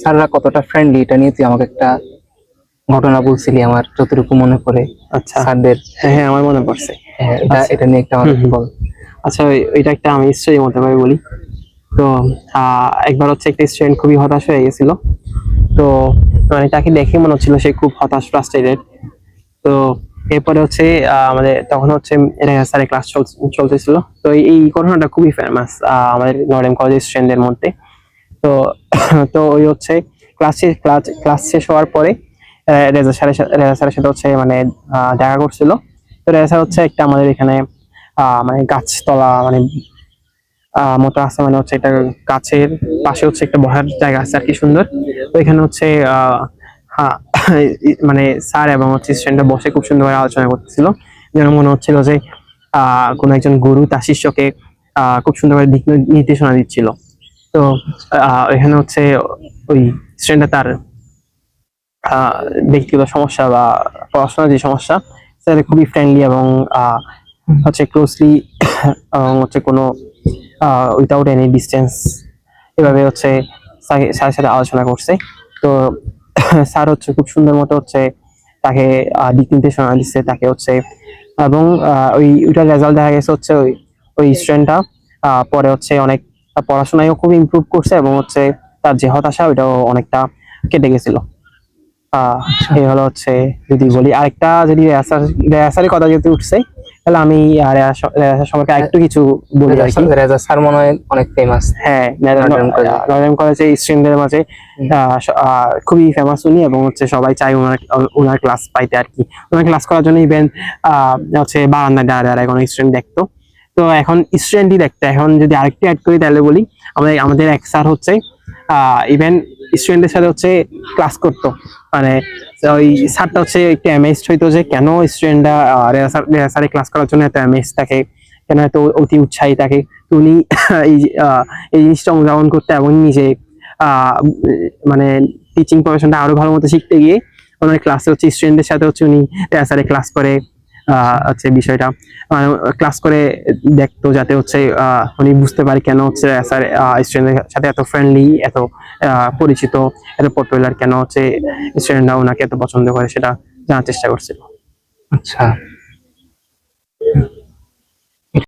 স্যাররা কতটা ফ্রেন্ডলি এটা নিয়ে তুই আমাকে একটা ঘটনা বলছিলি, আমার যতটুকু মনে পড়ে আচ্ছা, স্যারদের। হ্যাঁ হ্যাঁ আমার মনে পড়ছে। হ্যাঁ, এটা আচ্ছা, এটা নিয়ে একটা আমাকে একটু বল। আচ্ছা এটা একটা আমি স্টোরি মতো করে বলি। তো একবার হচ্ছে একটা স্টুডেন্ট খুবই হতাশ হয়ে গেছিল। তো মানে তাকে দেখে মনে হচ্ছিল সে খুব হতাশ, ফ্রাস্ট্রেটেড। তো এরপরে হচ্ছে আমাদের তখন হচ্ছে রেহান স্যারের ক্লাস চলতেছিল। তো এই ঘটনাটা খুবই ফেমাস আমাদের নর্ডেম কলেজের স্টুডেন্টদের মধ্যে। তো তো ওই হচ্ছে ক্লাস শেষ হওয়ার পরে রেজা স্যারের সাথে হচ্ছে মানে দেখা করছিল। তো রেজা স্যার হচ্ছে একটা আমাদের এখানে মানে গাছতলা মানে মতো আছে, মানে হচ্ছে একটা গাছের পাশে হচ্ছে একটা বসার জায়গা আছে আর কি, সুন্দর। তো এখানে হচ্ছে হ্যাঁ মানে স্যার এবং হচ্ছে স্টুডেন্টরা বসে খুব সুন্দর করে আলোচনা করতেছিল। যেন মনে হচ্ছিল যে কোনো একজন গুরু তার শিষ্যকে খুব সুন্দর করে দিক নির্দেশনা দিচ্ছিল। তো এখানে হচ্ছে ওই স্টুডেন্টটা তার আহ, ব্যক্তিগত সমস্যা বা পড়াশোনার যে সমস্যা, সেটা খুবই ফ্রেন্ডলি এবং হচ্ছে ক্লোজলি এবং হচ্ছে কোনো উইদাউট এনি ডিস্টেন্স এভাবে হচ্ছে স্যারের সাথে আলোচনা করছে। তো স্যার হচ্ছে খুব সুন্দর মতো হচ্ছে তাকে দিক নির্দেশনা দিচ্ছে তাকে হচ্ছে। এবং ওইটার রেজাল্ট দেখা গেছে হচ্ছে ওই স্টুডেন্টটা পরে হচ্ছে অনেক পড়াশোনায়ও খুব ইমপ্রুভ করছে এবং হচ্ছে তার যে হতাশা ওইটাও অনেকটা কেটে গেছিল। আচ্ছা। এই হলো হচ্ছে, যদি বলি আরেকটা, যদি রেয়াসারের কথা যেহেতু উঠছে, তাহলে আমি রেয়াসার সম্পর্কে আরেকটু কিছু বলি আর কি। রেজা স্যার মনে হয় অনেক ফেমাস হ্যাঁ, নটরডেম কলেজে। নর্ডেম কলেজে স্টুডেন্টদের মাঝে খুবই ফেমাস উনি, এবং হচ্ছে সবাই চায় ওনার ক্লাস পাইতে আর কি। ওনার ক্লাস করার জন্য ইভেন হচ্ছে বারান্দায় দাঁড়ায় দাঁড়ায় কোনো স্টুডেন্ট দেখতো। তো এখন স্টুডেন্টই দেখতে, এখন যদি আরেকটু অ্যাড করি তাহলে বলি, আমাদের এক স্যার হচ্ছে ইভেন স্টুডেন্টের সাথে হচ্ছে ক্লাস করতো। মানে ওই স্যারটা হচ্ছে একটু অ্যামেজড হইতো যে কেন স্টুডেন্টরা রেহাসারে ক্লাস করার জন্য এত অ্যামেজ থাকে, কেন এত অতি উৎসাহী থাকে। তো উনি এই এই জিনিসটা অনুধাবন করতে এবং নিজে আহ মানে টিচিং প্রফেশনটা আরো ভালো মতো শিখতে গিয়ে ওনার ক্লাসে হচ্ছে স্টুডেন্টদের সাথে হচ্ছে উনি রেহাসারে ক্লাস করে হচ্ছে বিষয়টা ক্লাস করে দেখতো, যাতে হচ্ছে উনি বুঝতে পারে কেন হচ্ছে স্যার স্টুডেন্টের সাথে এত ফ্রেন্ডলি, এত পরিচিত, এত পপুলার, কেন হচ্ছে স্টুডেন্টরা ওনাকে এত পছন্দ করে, সেটা জানার চেষ্টা করছিল। আচ্ছা।